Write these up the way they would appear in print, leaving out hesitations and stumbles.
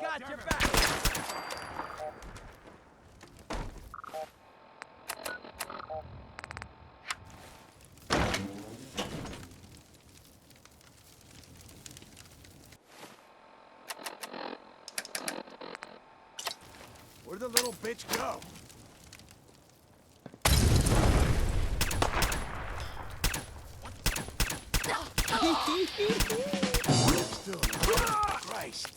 Got your back! Where'd the little bitch go? Still, Christ.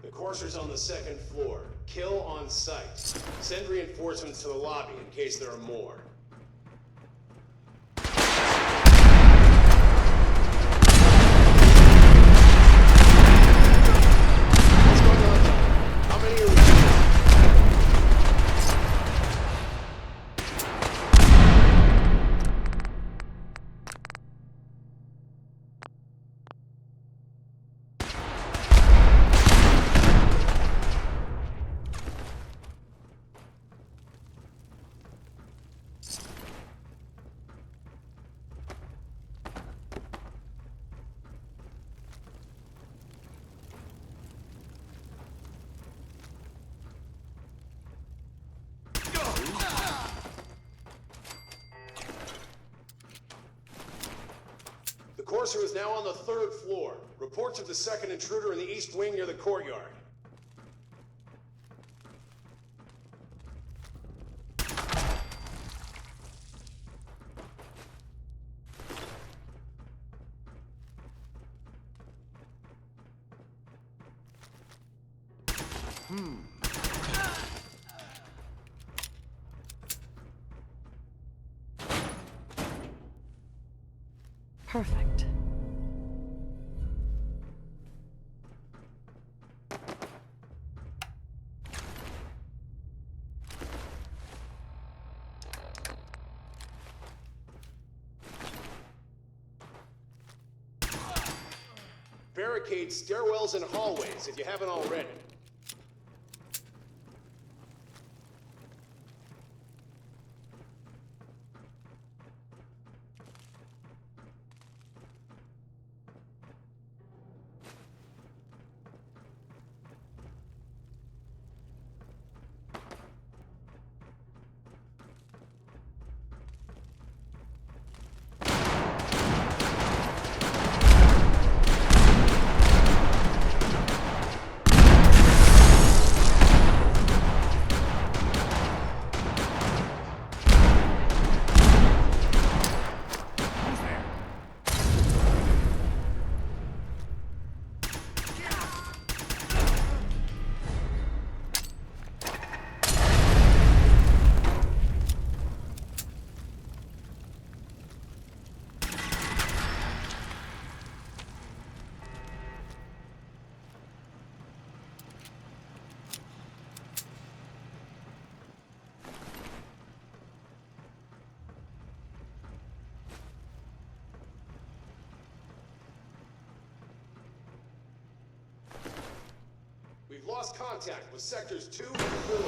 The courser's on the second floor. Kill on sight. Send reinforcements to the lobby in case there are more. What's going on? How many are we? The courser is now on the third floor. Reports of the second intruder in the east wing near the courtyard. Perfect. Barricade stairwells and hallways if you haven't already. lost contact with sectors 2 and 4.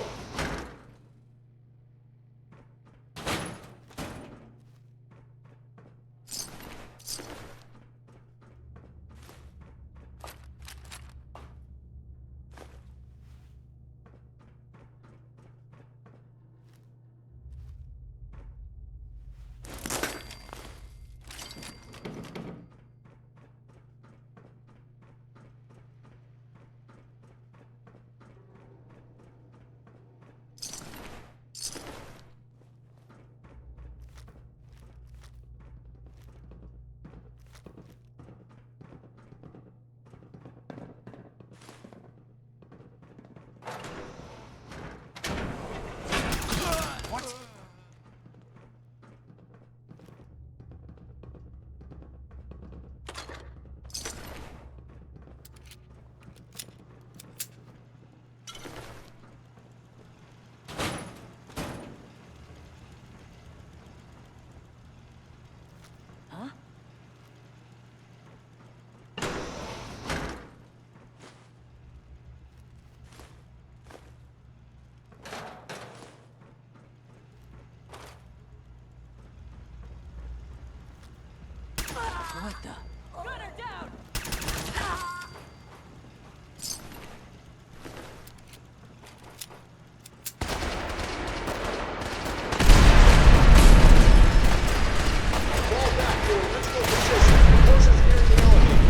What the? Gunner down! Fall back to original position. Forces nearing the elevator.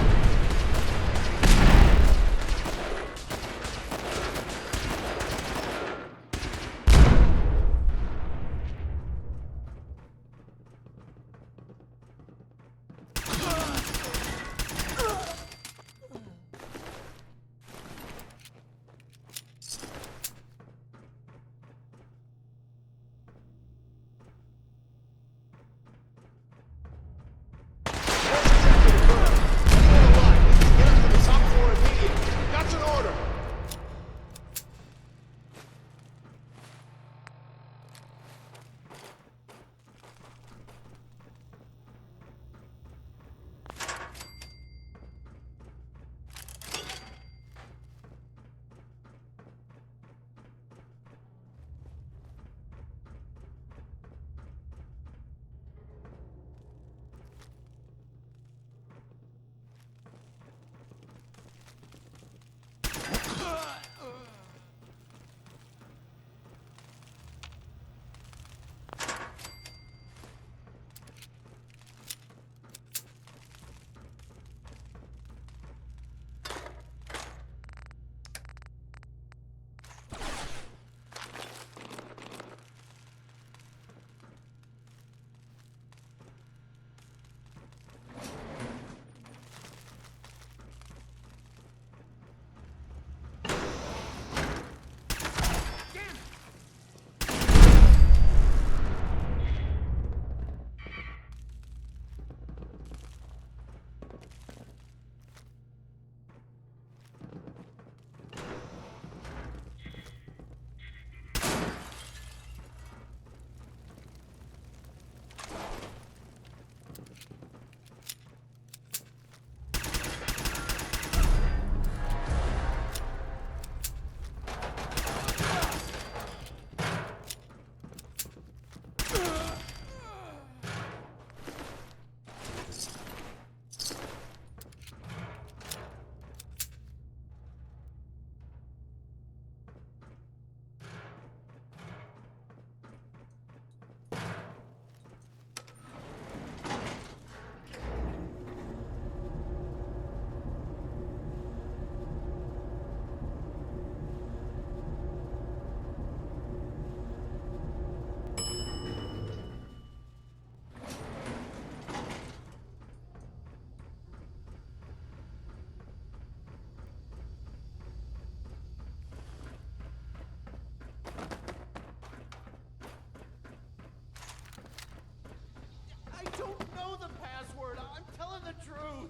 I don't know the password. I'm telling the truth.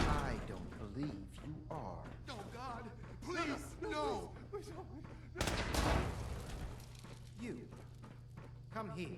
I don't believe you are. Oh, God. Please, no. You. Come here.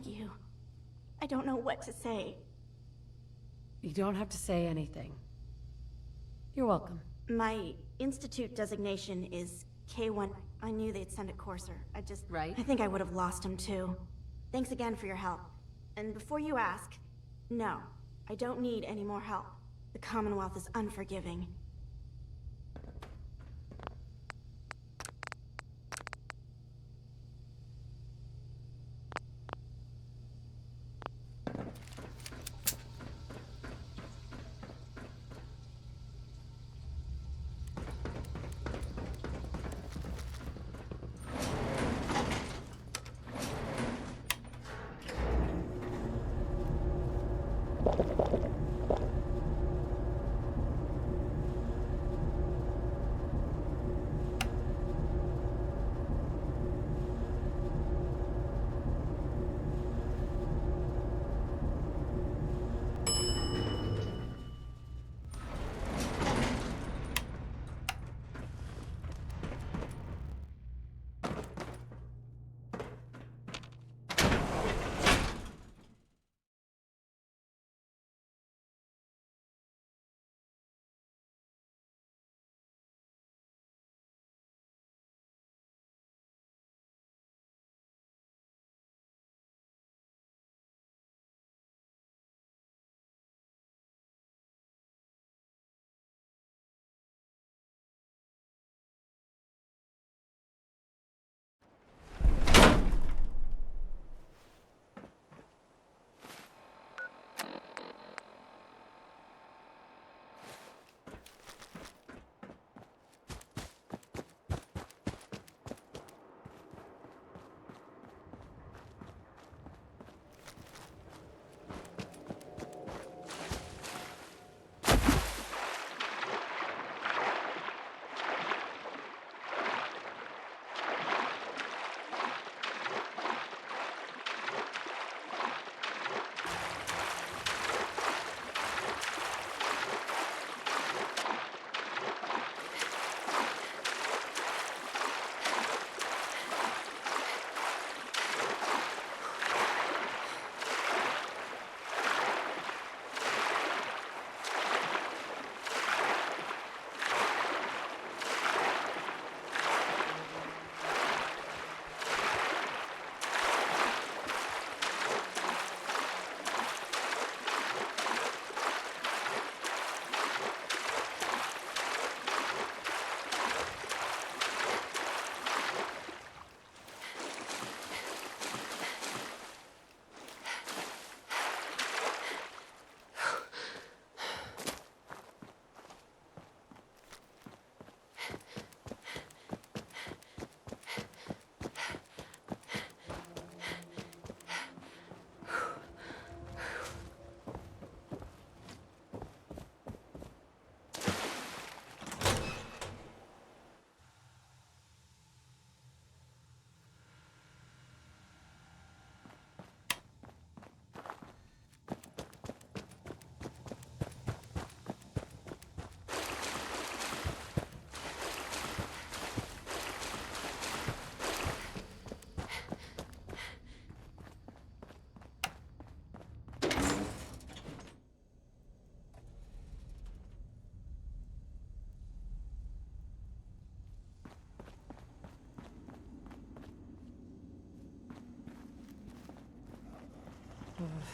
Thank you. I don't know what to say. You don't have to say anything. You're welcome. My Institute designation is K1. I knew they'd send a courser. Right. I think I would have lost him too. Thanks again for your help. And before you ask, no, I don't need any more help. The Commonwealth is unforgiving.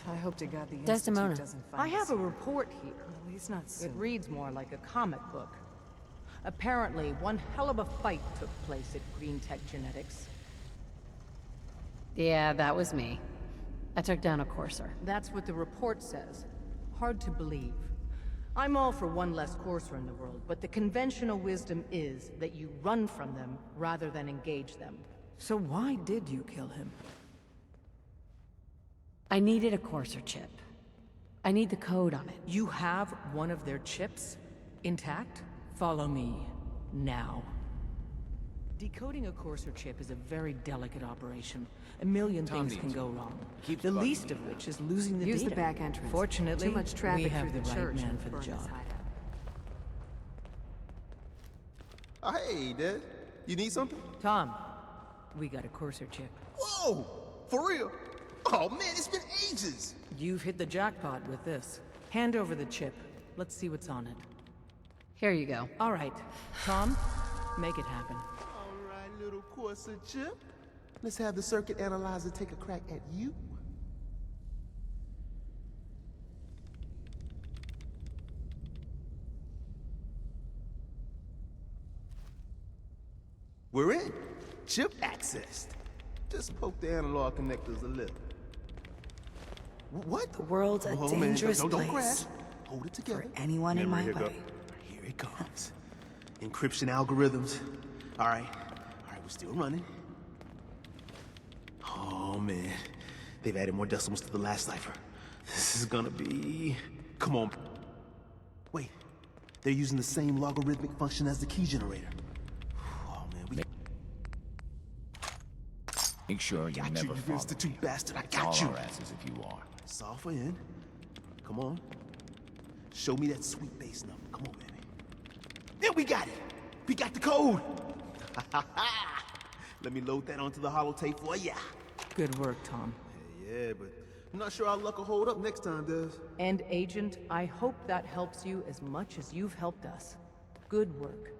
I hope to God the Desdemona. Institute doesn't find I have us a here. report here. At least not It soon. reads more like a comic book. Apparently, one hell of a fight took place at Green Tech Genetics. Yeah, that was me. I took down a courser. That's what the report says. Hard to believe. I'm all for one less courser in the world, but the conventional wisdom is that you run from them rather than engage them. So why did you kill him? I needed a courser chip. I need the code on it. You have one of their chips intact? Follow me, now. Decoding a courser chip is a very delicate operation. A million things can go wrong. The least of which is losing the Use data. the back entrance. Fortunately, Too much traffic we have through the the right church man would for the burn this job. hideout. Oh, hey, Dad. You need something? Tom, we got a courser chip. Whoa! For real? Oh man, it's been ages! You've hit the jackpot with this. Hand over the chip. Let's see what's on it. Here you go. All right, Tom, make it happen. Alright, little Corsa chip. Let's have the circuit analyzer take a crack at you. We're in. Chip accessed. Just poke the analog connectors a little. What? The world's a dangerous don't crash. place Hold it together. for anyone in my way. Here it comes. Encryption algorithms. All right, we're still running. Oh man, they've added more decimals to the last cipher. This is gonna be... Come on. Wait, they're using the same logarithmic function as the key generator. Oh man, we... Make sure you got never you follow institute me. bastard, I It's got all you. our asses if you are. Software in. Come on. Show me that sweet bass number. Come on, baby. Yeah, we got it. We got the code. Let me load that onto the holotape for ya. Good work, Tom. Yeah, but I'm not sure our luck will hold up next time, does? And Agent, I hope that helps you as much as you've helped us. Good work.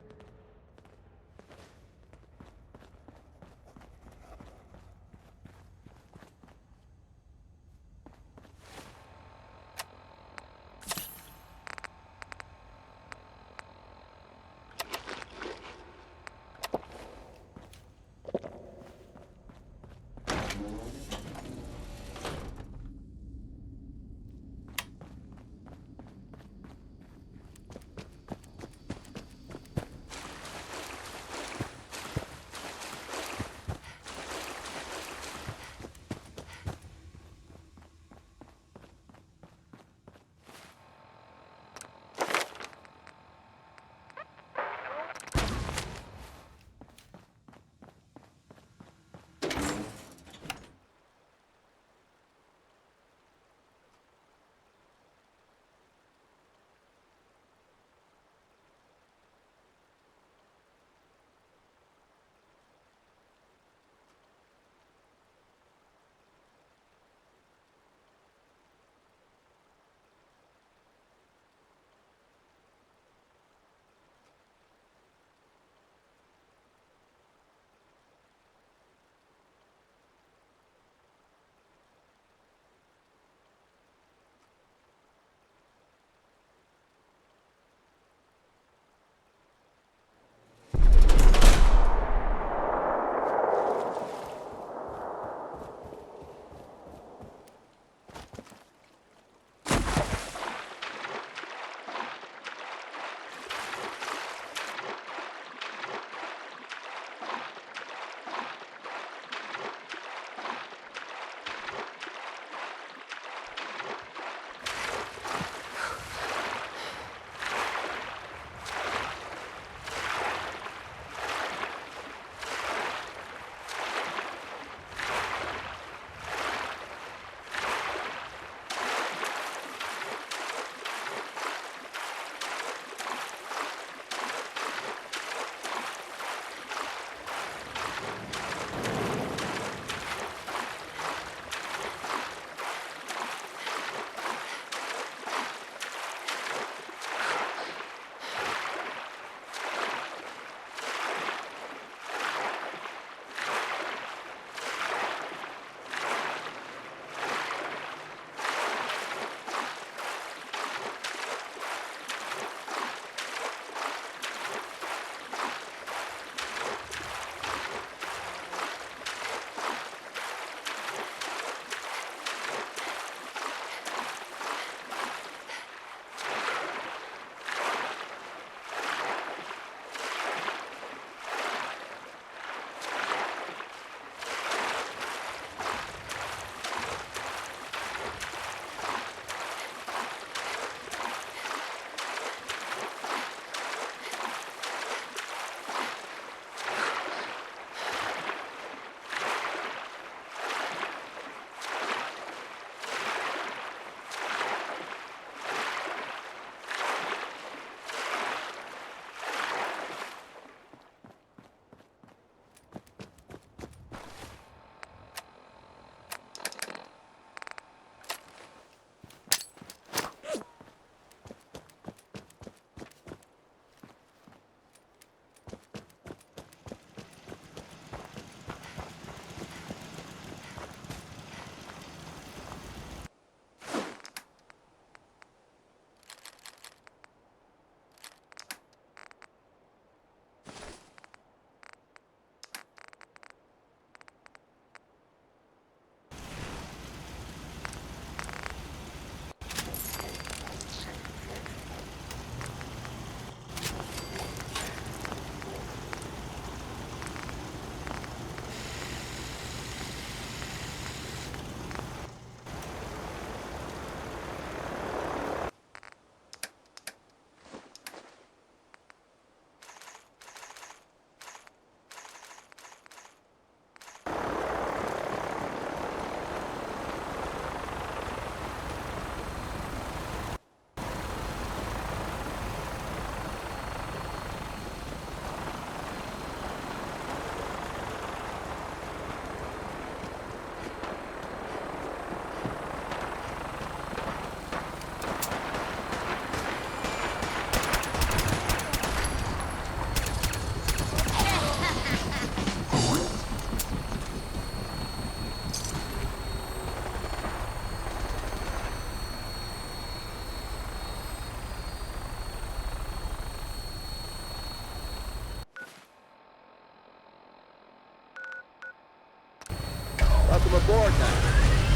aboard now.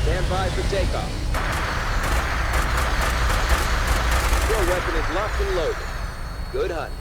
Stand by for takeoff. Your weapon is locked and loaded. Good hunting.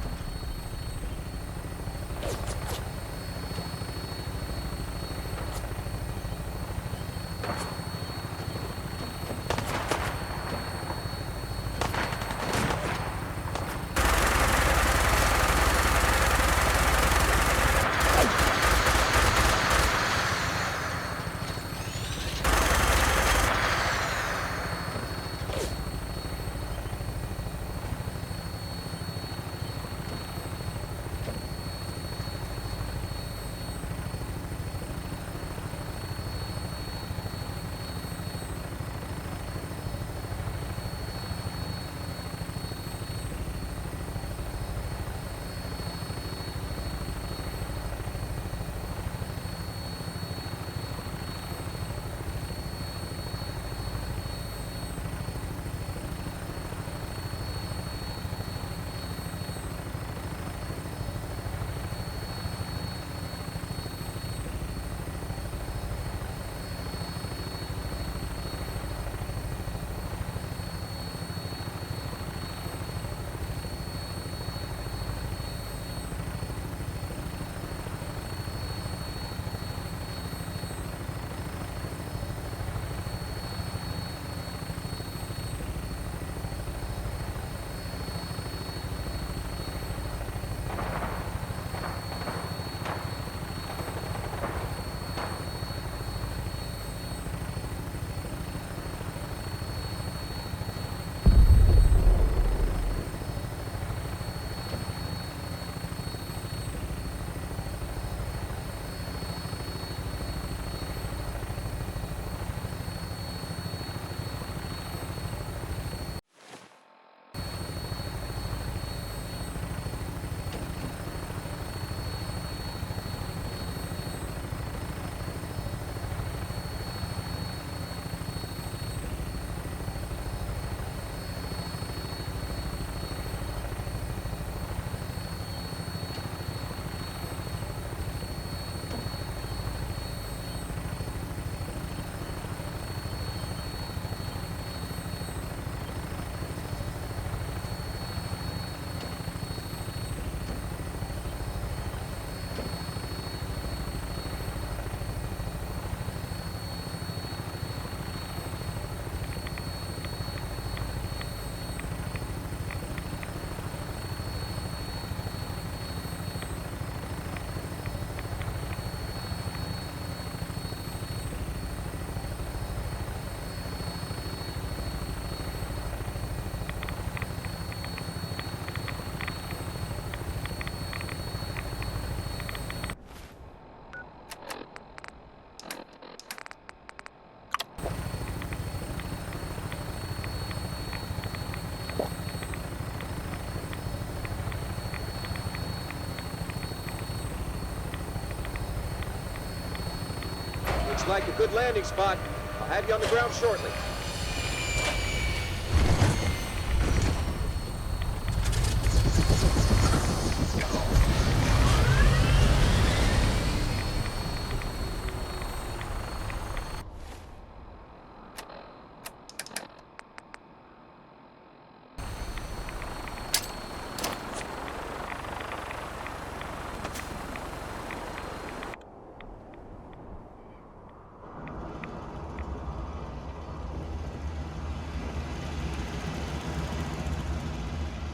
Looks like a good landing spot. I'll have you on the ground shortly.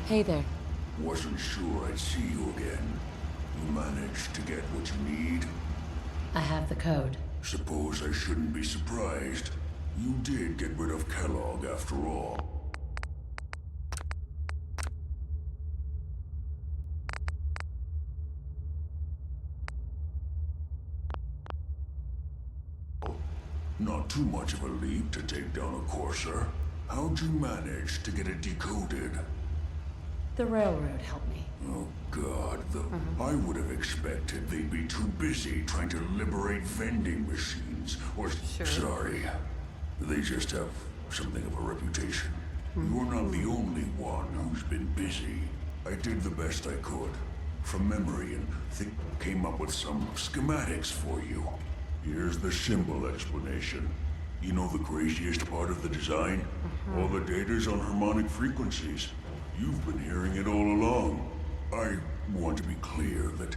Hey there. Wasn't sure I'd see you again. You managed to get what you need? I have the code. Suppose I shouldn't be surprised. You did get rid of Kellogg after all. Not too much of a leap to take down a courser. How'd you manage to get it decoded? The railroad helped me. Oh, God, I would have expected they'd be too busy trying to liberate vending machines, or... Sure. Sorry. They just have something of a reputation. You're not the only one who's been busy. I did the best I could, from memory, and came up with some schematics for you. Here's the symbol explanation. You know the craziest part of the design? All the data's on harmonic frequencies. You've been hearing it all along. I want to be clear that,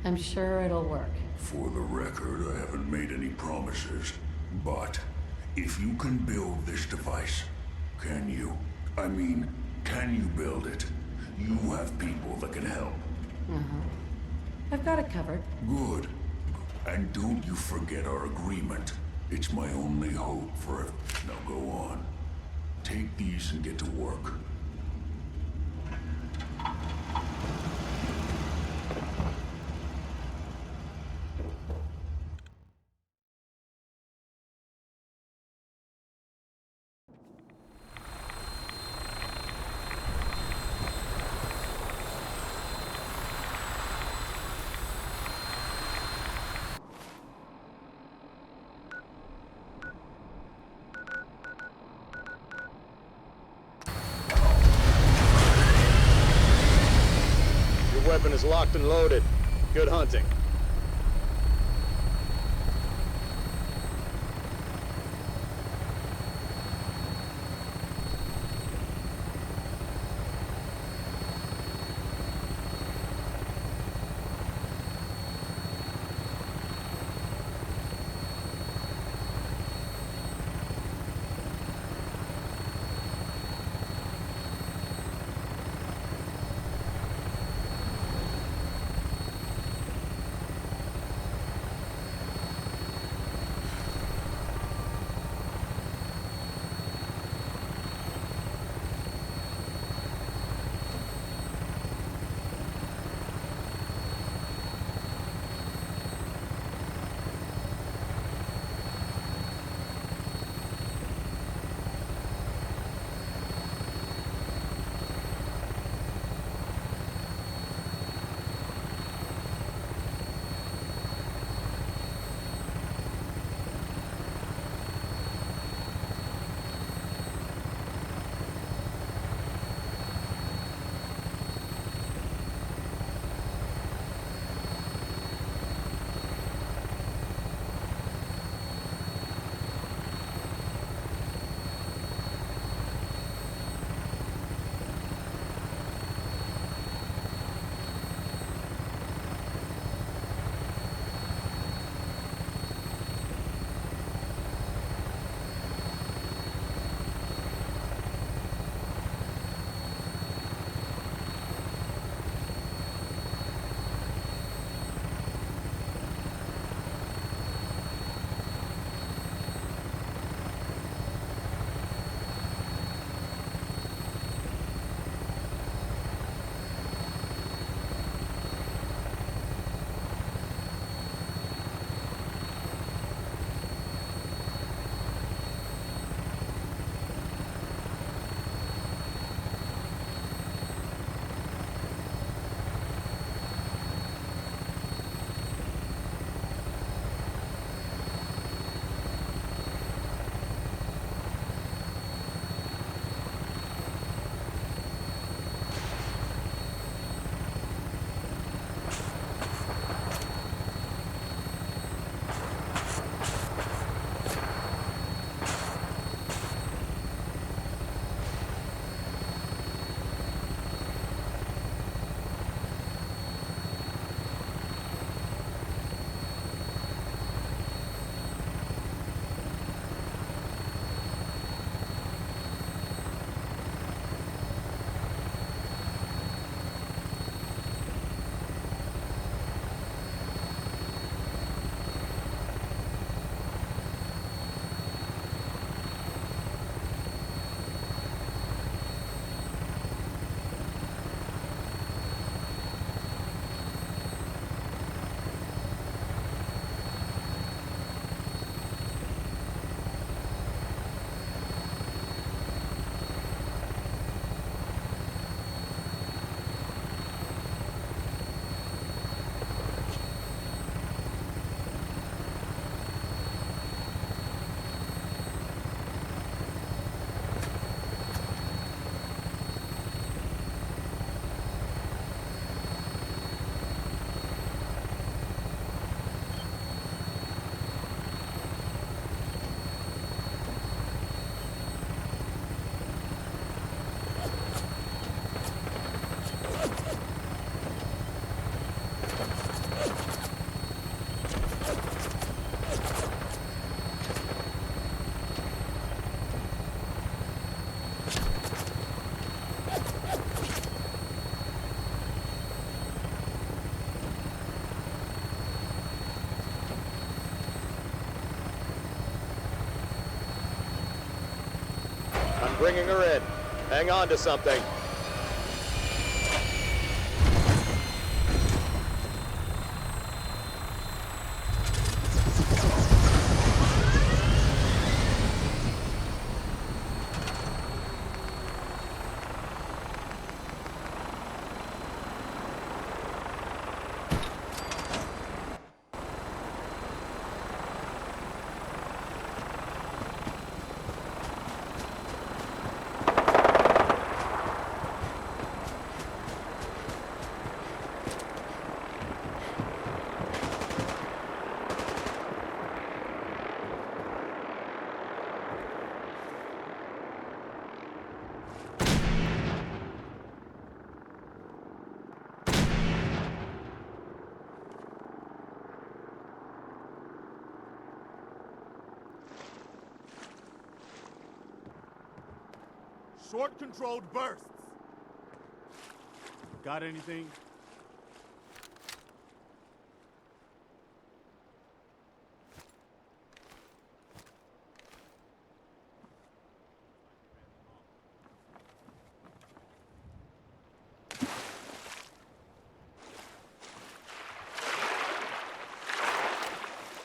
I'm sure it'll work. for the record, I haven't made any promises. But if you can build this device, can you? I mean, can you build it? You have people that can help. I've got it covered. Good. And don't you forget our agreement. It's my only hope for it. Now go on. Take these and get to work. Your weapon is locked and loaded. Good hunting. bringing her in. Hang on to something. Short controlled bursts. Got anything?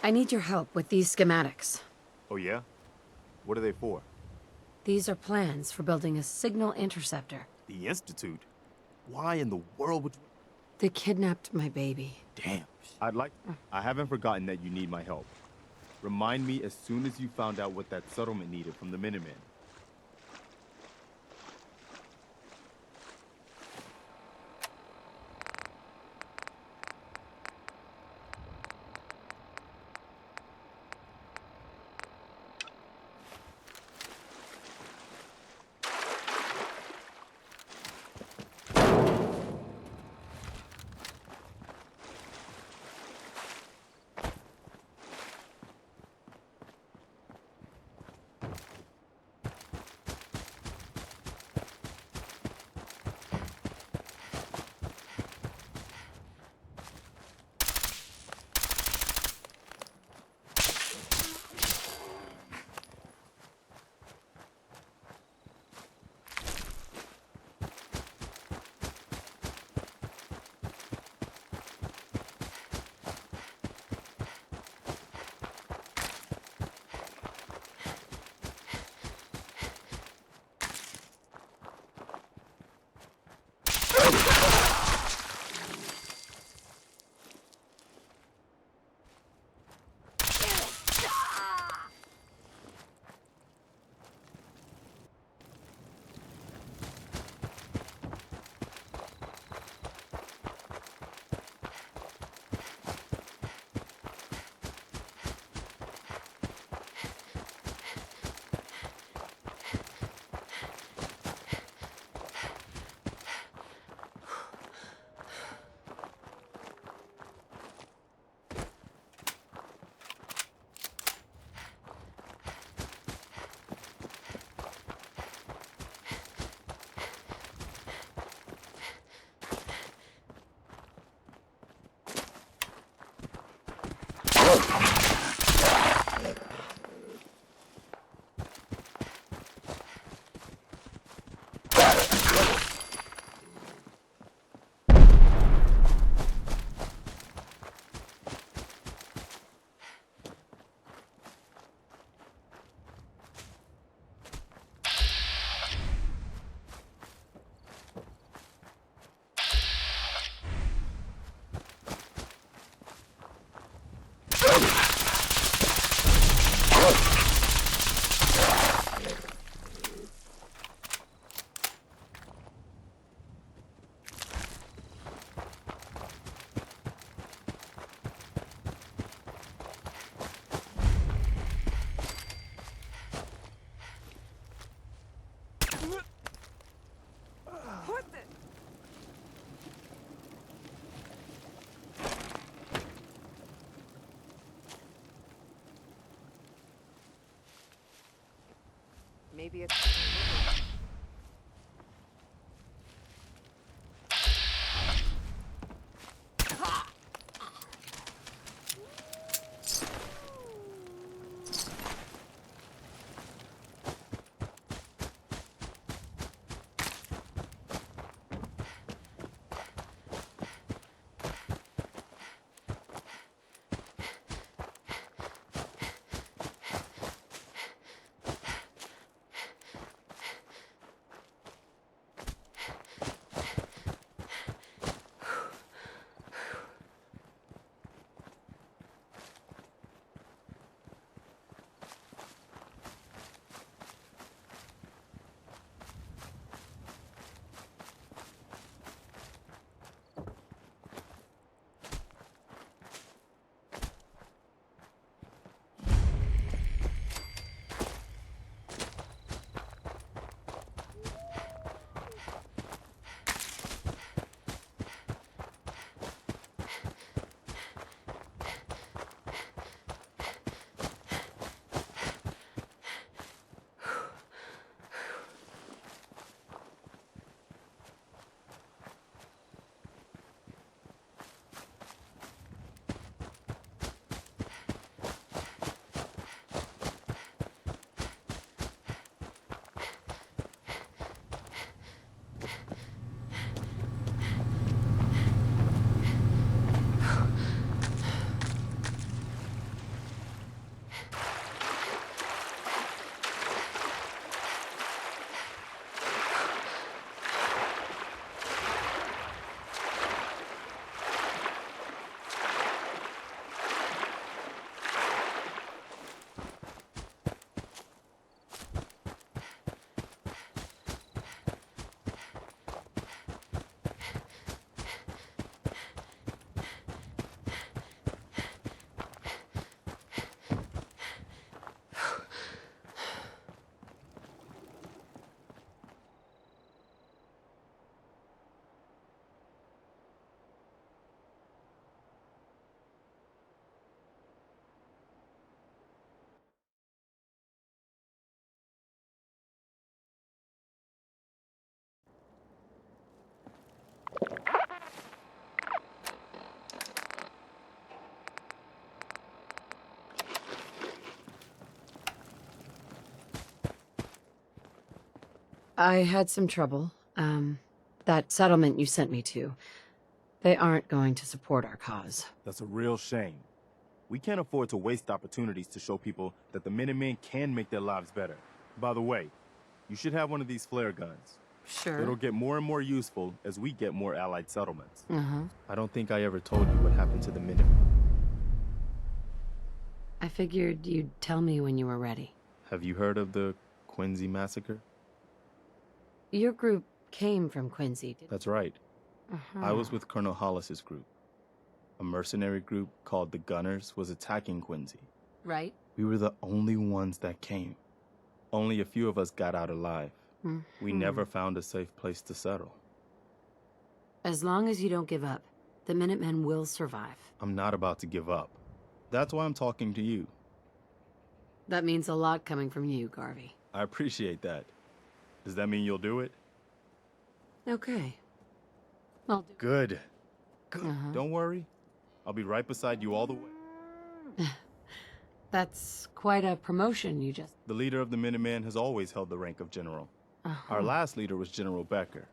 I need your help with these schematics. Oh yeah? What are they for? These are plans for building a signal interceptor. The Institute? Why in the world would you... They kidnapped my baby. Damn. I haven't forgotten that you need my help. Remind me as soon as you found out what that settlement needed from the Minutemen. Maybe it's... I had some trouble. That settlement you sent me to, they aren't going to support our cause. That's a real shame. We can't afford to waste opportunities to show people that the Minutemen can make their lives better. By the way, you should have one of these flare guns. Sure. It'll get more and more useful as we get more allied settlements. Uh-huh. I don't think I ever told you what happened to the Minutemen. I figured you'd tell me when you were ready. Have you heard of the Quincy massacre? Your group came from Quincy, didn't That's right. Uh-huh. I was with Colonel Hollis's group. A mercenary group called the Gunners was attacking Quincy. Right? We were the only ones that came. Only a few of us got out alive. We never found a safe place to settle. As long as you don't give up, the Minutemen will survive. I'm not about to give up. That's why I'm talking to you. That means a lot coming from you, Garvey. I appreciate that. Does that mean you'll do it? Okay. I'll do. Good. Good. Don't worry. I'll be right beside you all the way. That's quite a promotion you just... The leader of the Minutemen has always held the rank of general. Our last leader was General Becker.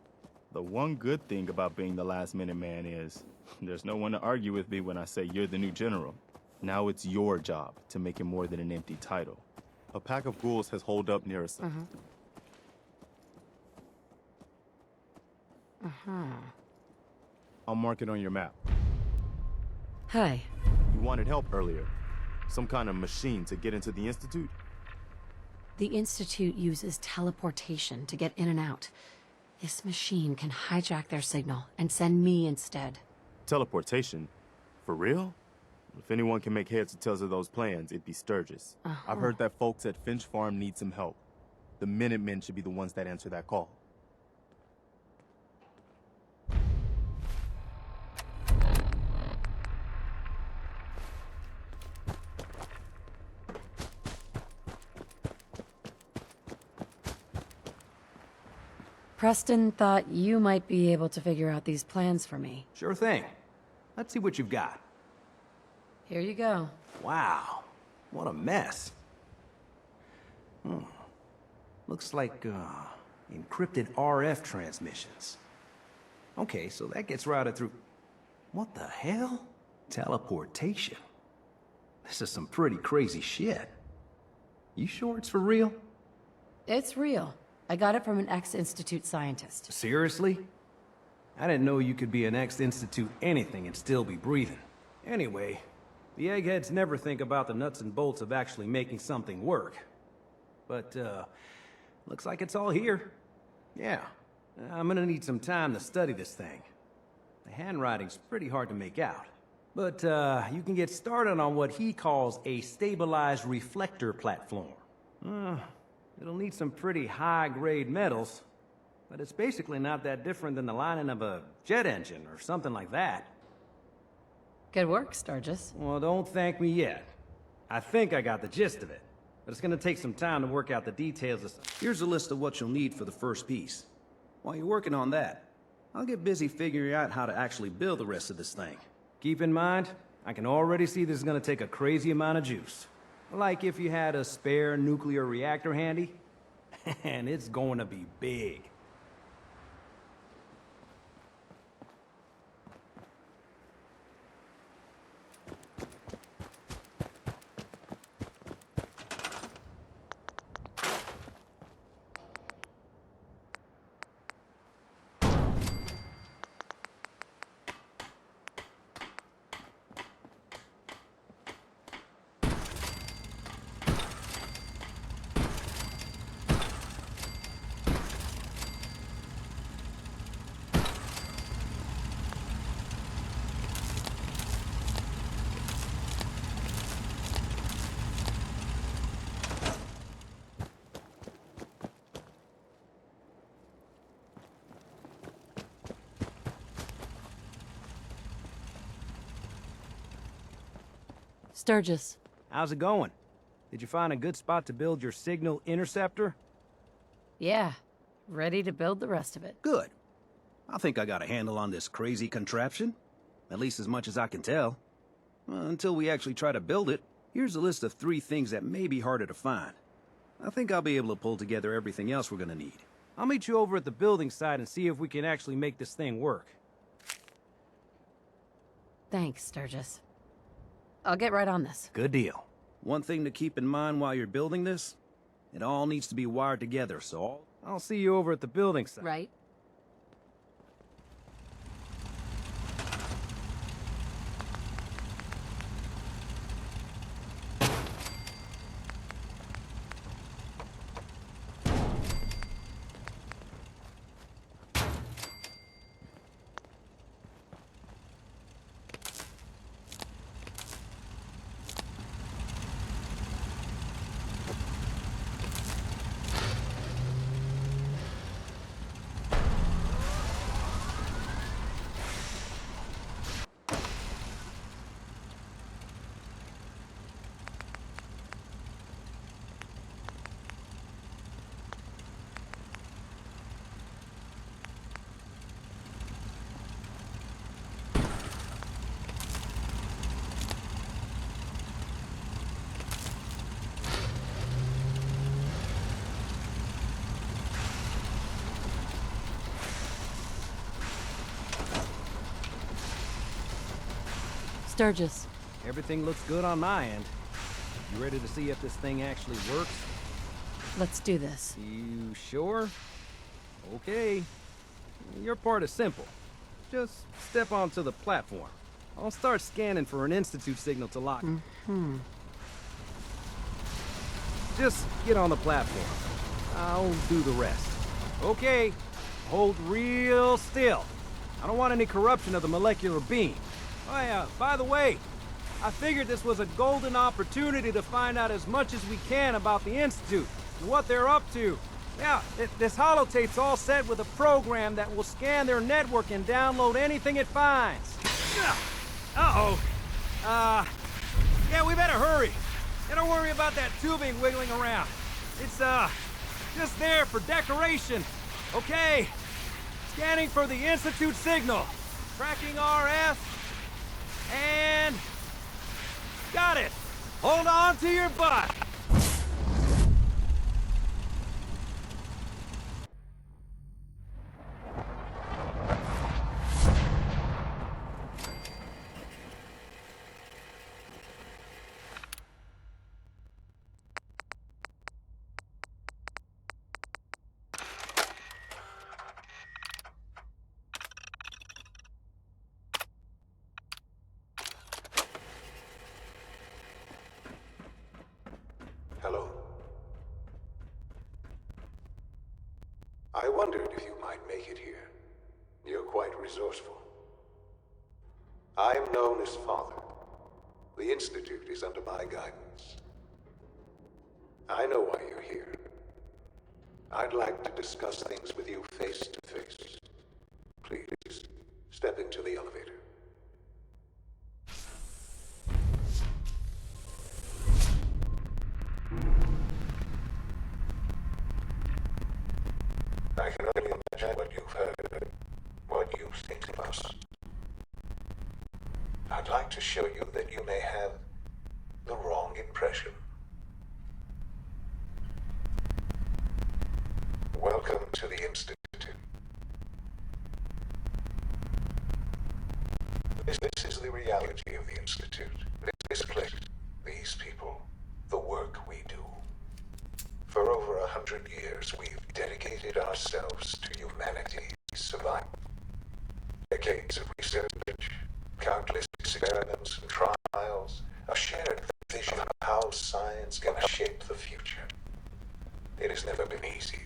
The one good thing about being the last Minuteman is there's no one to argue with me when I say you're the new general. Now it's your job to make it more than an empty title. A pack of ghouls has holed up near us. I'll mark it on your map. Hi. You wanted help earlier. Some kind of machine to get into the Institute? The Institute uses teleportation to get in and out. This machine can hijack their signal and send me instead. Teleportation? For real? If anyone can make heads or tails of those plans, it'd be Sturgis. I've heard that folks at Finch Farm need some help. The Minutemen should be the ones that answer that call. Preston thought you might be able to figure out these plans for me. Sure thing. Let's see what you've got. Here you go. Wow, what a mess. Looks like, encrypted RF transmissions. Okay, so that gets routed through... What the hell? Teleportation. This is some pretty crazy shit. You sure it's for real? It's real. I got it from an ex-Institute scientist. Seriously? I didn't know you could be an ex-Institute anything and still be breathing. Anyway, the eggheads never think about the nuts and bolts of actually making something work. But, looks like it's all here. Yeah, I'm gonna need some time to study this thing. The handwriting's pretty hard to make out. But, you can get started on what he calls a stabilized reflector platform. It'll need some pretty high-grade metals, but it's basically not that different than the lining of a jet engine or something like that. Good work, Sturgis. Well, don't thank me yet. I think I got the gist of it, but it's gonna take some time to work out the details of stuff. Here's a list of what you'll need for the first piece. While you're working on that, I'll get busy figuring out how to actually build the rest of this thing. Keep in mind, I can already see this is gonna take a crazy amount of juice. Like if you had a spare nuclear reactor handy, and it's going to be big. Sturgis. How's it going? Did you find a good spot to build your signal interceptor? Yeah, ready to build the rest of it. Good. I think I got a handle on this crazy contraption. At least as much as I can tell. Until we actually try to build it, here's a list of 3 things that may be harder to find. I think I'll be able to pull together everything else we're gonna need. I'll meet you over at the building site and see if we can actually make this thing work. Thanks, Sturgis. I'll get right on this. Good deal. One thing to keep in mind while you're building this, it all needs to be wired together, so I'll see you over at the building site. Right. Sturgis. Everything looks good on my end. You ready to see if this thing actually works? Let's do this. You sure? Okay. Your part is simple. Just step onto the platform. I'll start scanning for an Institute signal to lock. Just get on the platform. I'll do the rest. Okay. Hold real still. I don't want any corruption of the molecular beam. Oh yeah, by the way, I figured this was a golden opportunity to find out as much as we can about the Institute and what they're up to. Yeah, this holotape's all set with a program that will scan their network and download anything it finds. Uh-oh. Yeah, we better hurry. And don't worry about that tubing wiggling around. It's, just there for decoration. Okay. Scanning for the Institute signal. Tracking RF. And... got it! Hold on to your butt! Hello. I wondered if you might make it here. You're quite resourceful. I'm known as Father. The Institute is under my guidance. I know why you're here. I'd like to discuss things with you face to face. Please, step into the elevator. I can only imagine what you've heard, what you think of us. I'd like to show you that you may have the wrong impression. Welcome to the Institute. This is the reality of the Institute. This place, these people, the work we do. For over 100 years, we've dedicated ourselves to humanity's survival. Decades of research, countless experiments and trials, a shared vision of how science can shape the future. It has never been easy,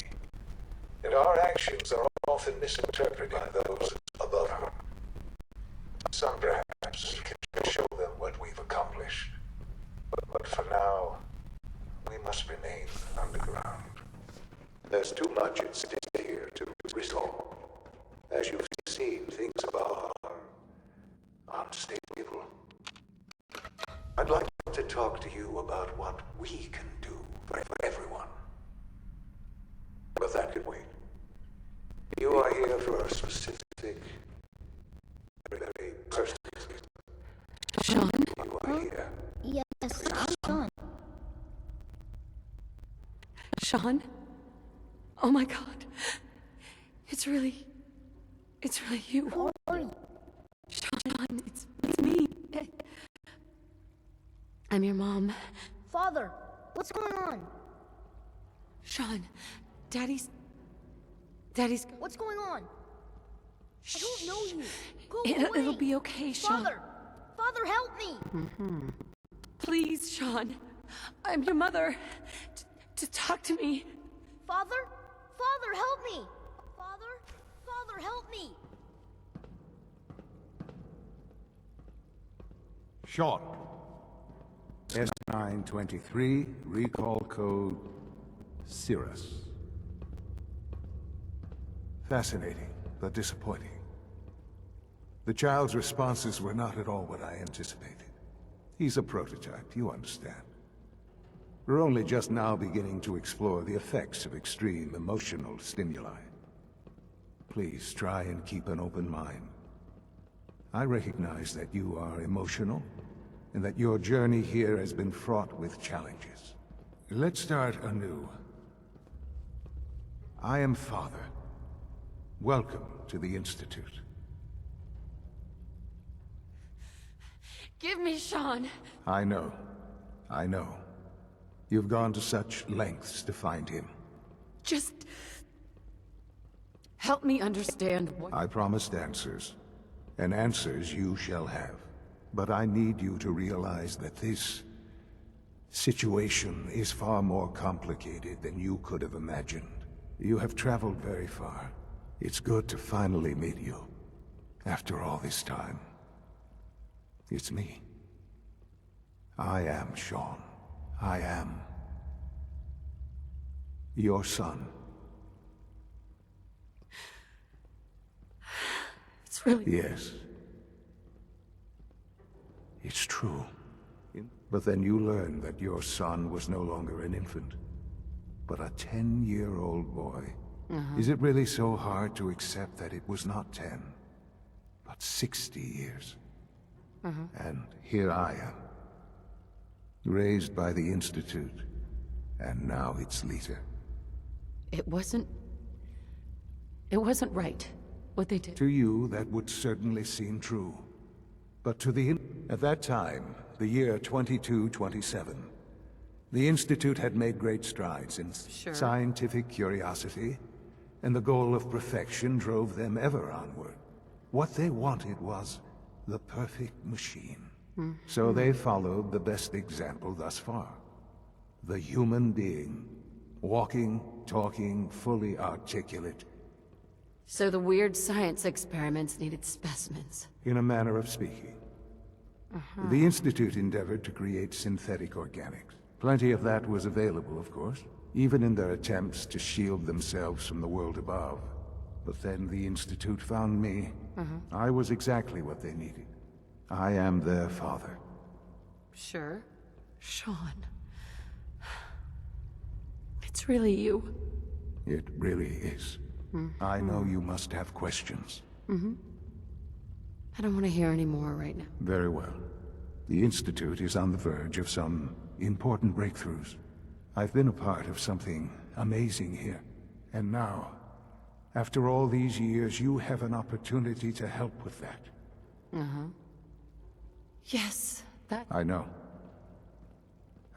and our actions are often misinterpreted by those above us. Some perhaps can show them what we've accomplished, but for now, we must remain underground. There's too much at stake here to resolve. As you've seen, things above are unstable. I'd like to talk to you about what we can do for everyone. But that can wait. You are here for a specific, very personal reason. Sean? You are here. Yes, I'm Sean. Sean? Oh my god. It's really you. Who are you? Sean, it's me. I'm your mom. Father, what's going on? Sean, Daddy's... What's going on? I don't know you. Go away. It'll be okay, Sean. Father, help me. Please, Sean. I'm your mother. To talk to me. Father, help me. Father, help me. Sean. S923, recall code Cirrus. Fascinating, but disappointing. The child's responses were not at all what I anticipated. He's a prototype, you understand. We're only just now beginning to explore the effects of extreme emotional stimuli. Please try and keep an open mind. I recognize that you are emotional, and that your journey here has been fraught with challenges. Let's start anew. I am Father. Welcome to the Institute. Give me Sean. I know. You've gone to such lengths to find him. Just... help me understand what... I promised answers, and answers you shall have. But I need you to realize that this situation is far more complicated than you could have imagined. You have traveled very far. It's good to finally meet you. After all this time. It's me. I am Sean. I am your son. It's really... Yes. It's true. But then you learn that your son was no longer an infant, but a 10-year-old boy. Is it really so hard to accept that it was not 10, but 60 years? And here I am, raised by the Institute, and now its leader. It wasn't right, what they did. To you, that would certainly seem true. But to the... At that time, the year 2227, the Institute had made great strides in scientific curiosity, and the goal of perfection drove them ever onward. What they wanted was the perfect machine. So they followed the best example thus far. The human being. Walking, talking, fully articulate. So the weird science experiments needed specimens. In a manner of speaking. The Institute endeavored to create synthetic organics. Plenty of that was available, of course, even in their attempts to shield themselves from the world above. But then the Institute found me. I was exactly what they needed. I am their father. Sure. Sean. It's really you. It really is. I know you must have questions. I don't want to hear any more right now. Very well. The Institute is on the verge of some important breakthroughs. I've been a part of something amazing here. And now, after all these years, you have an opportunity to help with that. Yes, that... I know.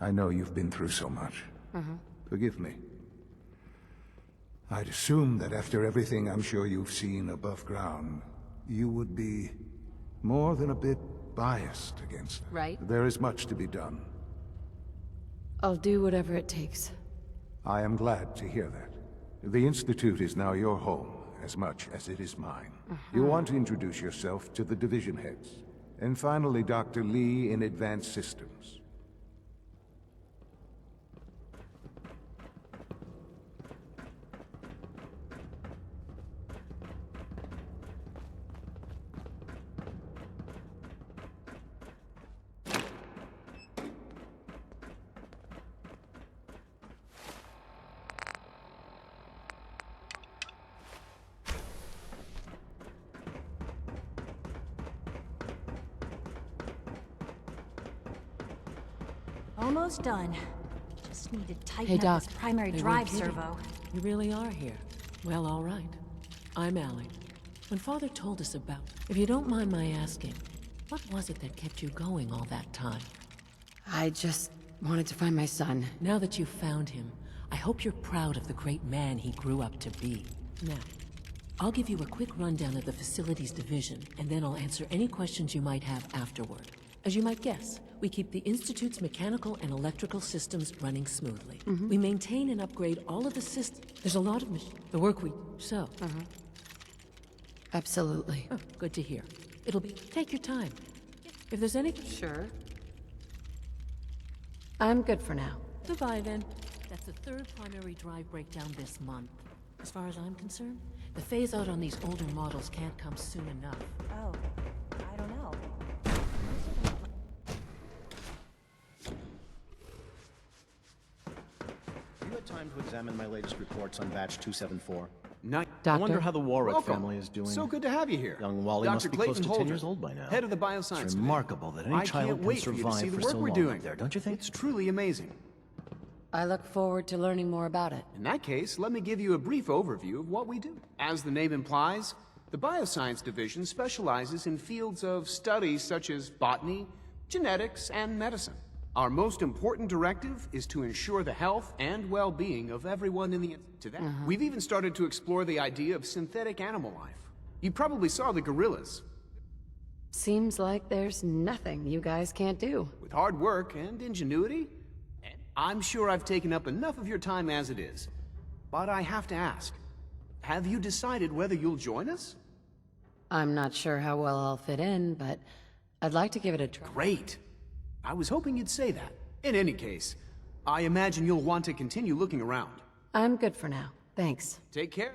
I know you've been through so much. Forgive me. I'd assume that after everything I'm sure you've seen above ground, you would be more than a bit biased against them. Right. There is much to be done. I'll do whatever it takes. I am glad to hear that. The Institute is now your home, as much as it is mine. You want to introduce yourself to the division heads. And finally, Dr. Lee in Advanced Systems. Almost done. Just need to tighten Hey, up Doc. this primary They drive weren't kidding. servo. You really are here. Well, all right. I'm Allie. When Father told us about... If you don't mind my asking, what was it that kept you going all that time? I just wanted to find my son. Now that you've found him, I hope you're proud of the great man he grew up to be. Now, I'll give you a quick rundown of the facilities division, and then I'll answer any questions you might have afterward. As you might guess, we keep the Institute's mechanical and electrical systems running smoothly. We maintain and upgrade all of the systems. There's a lot of the work we... So... Absolutely. Oh, good to hear. It'll be... Take your time. If there's anything... Sure. I'm good for now. Goodbye, then. That's the third primary drive breakdown this month. As far as I'm concerned, the phase-out on these older models can't come soon enough. Oh, I don't know. You had time to examine my latest reports on batch 274? Night. Doctor? I wonder how the Warwick Welcome. family is doing. So good to have you here. Young Wally Dr. must be Clayton close to 10 Holder, years old by now. Head of the bioscience. It's remarkable that any I child can't can wait for you to survive see the for work so we're long doing. up there, don't you think? It's truly amazing. I look forward to learning more about it. In that case, let me give you a brief overview of what we do. As the name implies, the Bioscience Division specializes in fields of studies such as botany, genetics, and medicine. Our most important directive is to ensure the health and well-being of everyone in the... To that, we've even started to explore the idea of synthetic animal life. You probably saw the gorillas. Seems like there's nothing you guys can't do. With hard work and ingenuity, I'm sure I've taken up enough of your time as it is. But I have to ask, have you decided whether you'll join us? I'm not sure how well I'll fit in, but I'd like to give it a try. Great. I was hoping you'd say that. In any case, I imagine you'll want to continue looking around. I'm good for now. Thanks. Take care.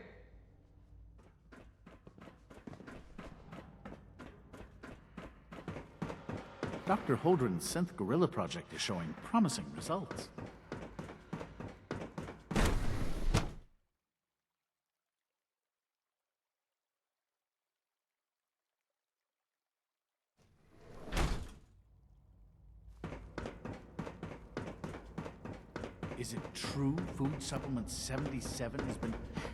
Dr. Holdren's synth gorilla project is showing promising results. Is it true Food Supplement 77 has been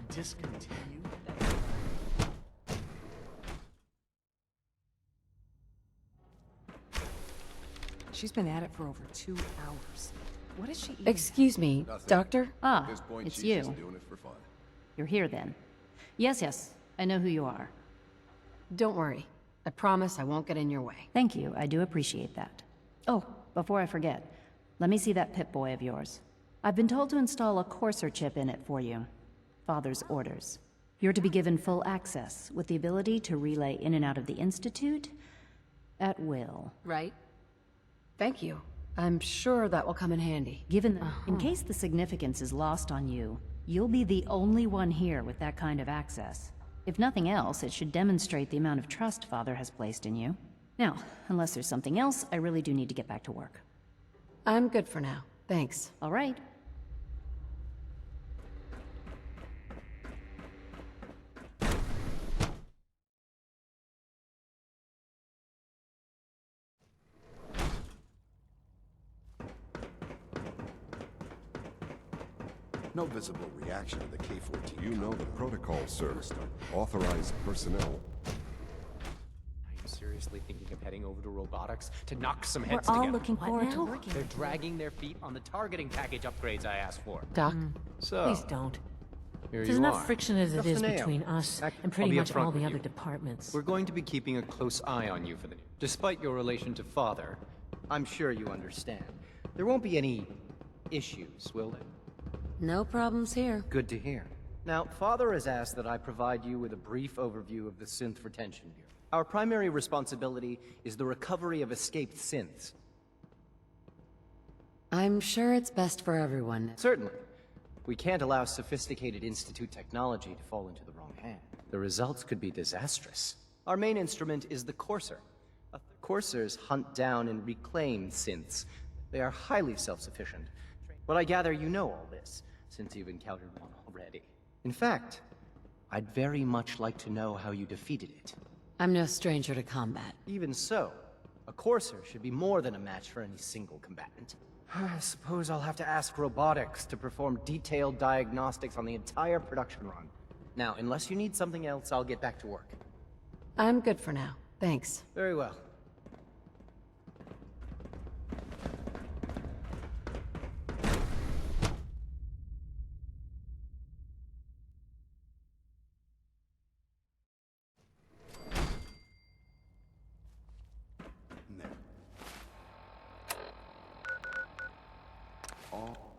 discontinued? She's been at it for over 2 hours. What is she eating? Excuse me, Doctor? Ah, it's you. You're here then. Yes, I know who you are. Don't worry. I promise I won't get in your way. Thank you, I do appreciate that. Oh, before I forget, let me see that Pip-Boy of yours. I've been told to install a Courser chip in it for you. Father's orders. You're to be given full access, with the ability to relay in and out of the Institute at will. Right? Thank you. I'm sure that will come in handy. Given that, in case the significance is lost on you, you'll be the only one here with that kind of access. If nothing else, it should demonstrate the amount of trust Father has placed in you. Now, unless there's something else, I really do need to get back to work. I'm good for now. Thanks. All right. No visible reaction to the K-14. You know the protocol, sir. Authorized personnel. Are you seriously thinking of heading over to robotics to knock some heads We're all together? looking forward to working. They're dragging their feet on the targeting package upgrades I asked for. Doc? So, Please don't. here There's you enough are. friction as it Nothing is to between nail. us Heck, and I'll pretty be much upfront all the with other you. departments. We're going to be keeping a close eye on you for the... Despite your relation to Father, I'm sure you understand. There won't be any issues, will there? No problems here. Good to hear. Now, Father has asked that I provide you with a brief overview of the synth retention bureau. Our primary responsibility is the recovery of escaped synths. I'm sure it's best for everyone. Certainly. We can't allow sophisticated Institute technology to fall into the wrong hand. The results could be disastrous. Our main instrument is the Courser. Coursers hunt down and reclaim synths. They are highly self-sufficient. Well, I gather you know all this, since you've encountered one already. In fact, I'd very much like to know how you defeated it. I'm no stranger to combat. Even so, a Courser should be more than a match for any single combatant. I suppose I'll have to ask robotics to perform detailed diagnostics on the entire production run. Now, unless you need something else, I'll get back to work. I'm good for now. Thanks. Very well. All